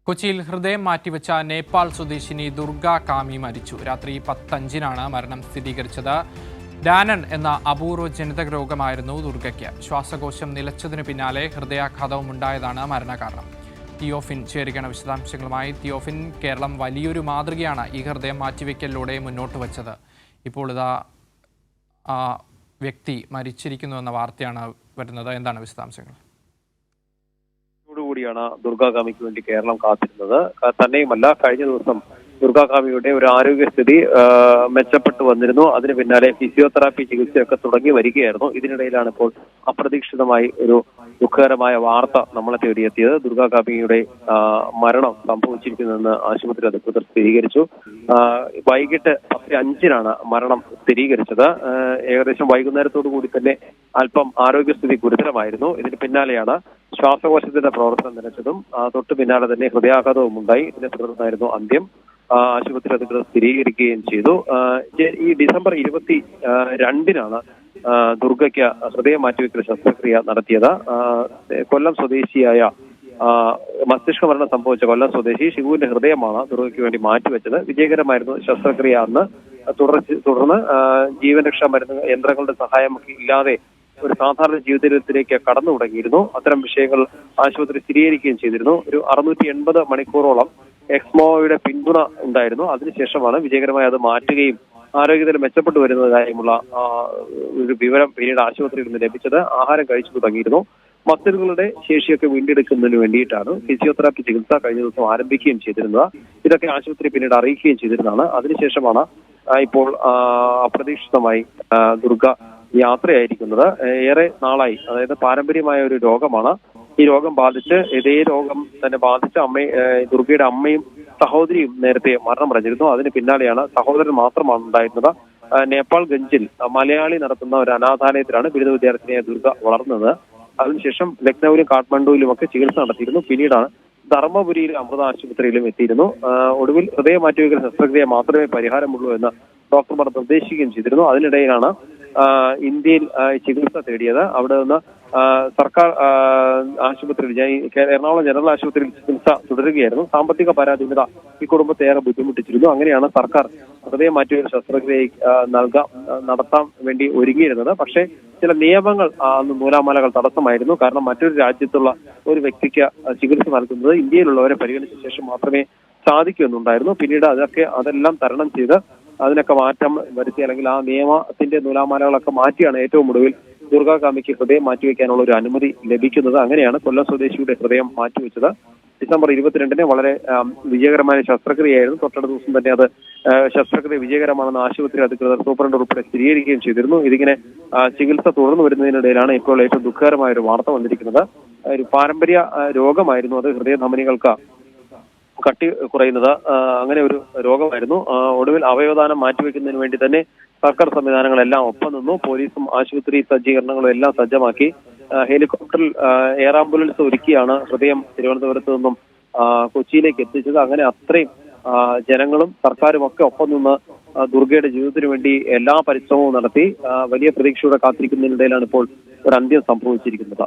കൊച്ചിയിൽ ഹൃദയം മാറ്റിവെച്ച നേപ്പാൾ സ്വദേശിനി ദുർഗ കാമി മരിച്ചു. രാത്രി 10:05 മരണം സ്ഥിരീകരിച്ചത്. ഡാനൺ എന്ന അപൂർവ ജനിതക രോഗമായിരുന്നു ദുർഗയ്ക്ക്. ശ്വാസകോശം നിലച്ചതിനു പിന്നാലെ ഹൃദയാഘാതവും ഉണ്ടായതാണ് മരണകാരണം. തിയോഫിൻ ചേരുകയാണ് വിശദാംശങ്ങളുമായി. തിയോഫിൻ, കേരളം വലിയൊരു മാതൃകയാണ് ഈ ഹൃദയം മാറ്റിവെക്കലിലൂടെ മുന്നോട്ട് വച്ചത്. ഇപ്പോൾ ഇതാ വ്യക്തി മരിച്ചിരിക്കുന്നു എന്ന വാർത്തയാണ് വരുന്നത്. എന്താണ് വിശദാംശങ്ങൾ? ാണ് ദുർഗാകാമിക്ക് വേണ്ടി കേരളം കാത്തിരുന്നത്. തന്നെയുമല്ല, കഴിഞ്ഞ ദിവസം ദുർഗാകാമിയുടെ ഒരു ആരോഗ്യസ്ഥിതി മെച്ചപ്പെട്ടു വന്നിരുന്നു. അതിന് പിന്നാലെ ഫിസിയോതെറാപ്പി ചികിത്സയൊക്കെ തുടങ്ങി വരികയായിരുന്നു. ഇതിനിടയിലാണ് ഇപ്പോൾ അപ്രതീക്ഷിതമായി ഒരു ദുഃഖകരമായ വാർത്ത നമ്മളെ തേടിയെത്തിയത്. ദുർഗാകാമിയുടെ മരണം സംഭവിച്ചിരിക്കുന്നതെന്ന് ആശുപത്രി അധികൃതർ സ്ഥിരീകരിച്ചു. വൈകിട്ട് 10:05 മരണം സ്ഥിരീകരിച്ചത്. ഏകദേശം വൈകുന്നേരത്തോടു കൂടി തന്നെ അല്പം ആരോഗ്യസ്ഥിതി ഗുരുതരമായിരുന്നു. ഇതിന് പിന്നാലെയാണ് ശ്വാസകോശത്തിന്റെ പ്രവർത്തനം നിലച്ചതും തൊട്ടു പിന്നാലെ തന്നെ ഹൃദയാഘാതവും ഉണ്ടായി. ഇതിനെ തുടർന്നായിരുന്നു അന്ത്യം. ആശുപത്രി അധികൃതർ സ്ഥിരീകരിക്കുകയും ചെയ്തു. ഈ ഡിസംബർ 22 ദുർഗയ്ക്ക് ഹൃദയം മാറ്റിവെക്കൽ ശസ്ത്രക്രിയ നടത്തിയത്. കൊല്ലം സ്വദേശിയായ മസ്തിഷ്ക മരണം സംഭവിച്ച കൊല്ലം സ്വദേശി ഷിബുവിന്റെ ഹൃദയമാണ് ദുർഗയ്ക്ക് വേണ്ടി മാറ്റിവെച്ചത്. വിജയകരമായിരുന്നു ശസ്ത്രക്രിയ അന്ന്. തുടർന്ന് ജീവൻ രക്ഷാ മരുന്ന് യന്ത്രങ്ങളുടെ സഹായമൊക്കെ ഇല്ലാതെ ഒരു സാധാരണ ജീവിതത്തിലേക്ക് കടന്നു തുടങ്ങിയിരുന്നു. അത്തരം വിഷയങ്ങൾ ആശുപത്രി സ്ഥിരീകരിക്കുകയും ചെയ്തിരുന്നു. ഒരു 680 മണിക്കൂറോളം എക്സ്മോയുടെ പിന്തുണ ഉണ്ടായിരുന്നു. അതിനുശേഷമാണ് വിജയകരമായി അത് മാറ്റുകയും ആരോഗ്യത്തിൽ മെച്ചപ്പെട്ടു വരുന്ന കാര്യമുള്ള ഒരു വിവരം പിന്നീട് ആശുപത്രിയിൽ നിന്ന് ലഭിച്ചത്. ആഹാരം കഴിച്ചു തുടങ്ങിയിരുന്നു. മസിലുകളുടെ ശേഷിയൊക്കെ വീണ്ടെടുക്കുന്നതിന് വേണ്ടിയിട്ടാണ് ഫിസിയോതെറാപ്പി ചികിത്സ കഴിഞ്ഞ ദിവസം ആരംഭിക്കുകയും ചെയ്തിരുന്നത്. ഇതൊക്കെ ആശുപത്രി പിന്നീട് അറിയിക്കുകയും ചെയ്തിരുന്നതാണ്. അതിനുശേഷമാണ് ഇപ്പോൾ അപ്രതീക്ഷിതമായി ദുർഗ യാത്രയായിരിക്കുന്നത്. ഏറെ നാളായി, അതായത് പാരമ്പര്യമായ ഒരു രോഗമാണ്. ഈ രോഗം ബാധിച്ച് ഇതേ രോഗം തന്നെ ബാധിച്ച ദുർഗയുടെ അമ്മയും സഹോദരിയും നേരത്തെ മരണമടഞ്ഞിരുന്നു. അതിന് പിന്നാലെയാണ് സഹോദരൻ മാത്രമാണ് ഉണ്ടായിരുന്നത്. നേപ്പാൾ ഗഞ്ചിൽ മലയാളി നടത്തുന്ന ഒരു അനാഥാലയത്തിലാണ് ബിരുദ വിദ്യാർത്ഥിനിയായ ദുർഗ വളർന്നത്. അതിനുശേഷം ലക്നൌവിലും കാഠ്മണ്ഡുവിലും ഒക്കെ ചികിത്സ നടത്തിയിരുന്നു. പിന്നീടാണ് ധർമ്മപുരിയിലും അമൃത ആശുപത്രിയിലും എത്തിയിരുന്നു. ഒടുവിൽ ഹൃദയ മാറ്റിവെക്കൽ ശസ്ത്രക്രിയ മാത്രമേ പരിഹാരമുള്ളൂ എന്ന് ഡോക്ടർമാർ നിർദ്ദേശിക്കുകയും ചെയ്തിരുന്നു. അതിനിടയിലാണ് ഇന്ത്യയിൽ ചികിത്സ തേടിയത്. അവിടെ നിന്ന് സർക്കാർ ആശുപത്രിയിൽ, എറണാകുളം ജനറൽ ആശുപത്രിയിൽ ചികിത്സ തുടരുകയായിരുന്നു. സാമ്പത്തിക പരാധീനത ഈ കുടുംബത്തെ ഏറെ ബുദ്ധിമുട്ടിച്ചിരുന്നു. അങ്ങനെയാണ് സർക്കാർ ഹൃദയ മാറ്റിവെക്കൽ ശസ്ത്രക്രിയ നടത്താൻ വേണ്ടി ഒരുങ്ങിയിരുന്നത്. പക്ഷേ ചില നിയമങ്ങൾ നൂലാമാലകൾ തടസ്സമായിരുന്നു. കാരണം മറ്റൊരു രാജ്യത്തുള്ള ഒരു വ്യക്തിക്ക് ചികിത്സ നൽകുന്നത് ഇന്ത്യയിലുള്ളവരെ പരിഗണിച്ച ശേഷം മാത്രമേ സാധിക്കുമെന്നുണ്ടായിരുന്നു. പിന്നീട് അതെല്ലാം തരണം ചെയ്ത് അതിനൊക്കെ മാറ്റം വരുത്തി, അല്ലെങ്കിൽ ആ നിയമത്തിന്റെ നൂലാമാലകളൊക്കെ മാറ്റിയാണ് ഏറ്റവും ഒടുവിൽ ദുർഗാകാമിക്ക് ഹൃദയം മാറ്റിവെക്കാനുള്ള ഒരു അനുമതി ലഭിക്കുന്നത്. അങ്ങനെയാണ് കൊല്ലം സ്വദേശിയുടെ ഹൃദയം മാറ്റിവെച്ചത്. ഡിസംബർ 22 വളരെ വിജയകരമായ ശസ്ത്രക്രിയയായിരുന്നു. തൊട്ടടുത്ത ദിവസം തന്നെ അത് ശസ്ത്രക്രിയ വിജയകരമാണെന്ന് ആശുപത്രി അധികൃതർ സൂപ്രണ്ട് ഉൾപ്പെടെ സ്ഥിരീകരിക്കുകയും ചെയ്തിരുന്നു. ഇതിങ്ങനെ ചികിത്സ തുടർന്നു വരുന്നതിനിടയിലാണ് ഇപ്പോൾ ഏറ്റവും ദുഃഖകരമായ ഒരു വാർത്ത വന്നിരിക്കുന്നത്. ഒരു പാരമ്പര്യ രോഗമായിരുന്നു അത്. ഹൃദയധമനികൾക്ക് കട്ടി കുറയുന്നത്, അങ്ങനെ ഒരു രോഗമായിരുന്നു. ഒടുവിൽ അവയവദാനം മാറ്റിവെക്കുന്നതിന് വേണ്ടി തന്നെ സർക്കാർ സംവിധാനങ്ങളെല്ലാം ഒപ്പം നിന്നു. പോലീസും ആശുപത്രി സജ്ജീകരണങ്ങളും എല്ലാം സജ്ജമാക്കി. ഹെലികോപ്റ്ററിൽ എയർ ആംബുലൻസ് ഒരുക്കിയാണ് ഹൃദയം തിരുവനന്തപുരത്ത് നിന്നും കൊച്ചിയിലേക്ക് എത്തിച്ചത്. അങ്ങനെ അത്രയും ജനങ്ങളും സർക്കാരും ഒക്കെ ഒപ്പം നിന്ന് ദുർഗയുടെ ജീവിതത്തിന് വേണ്ടി എല്ലാ പരിശ്രമവും നടത്തി വലിയ പ്രതീക്ഷയോടെ കാത്തിരിക്കുന്നതിനിടയിലാണ് ഇപ്പോൾ ഒരു അന്ത്യം സംഭവിച്ചിരിക്കുന്നത്.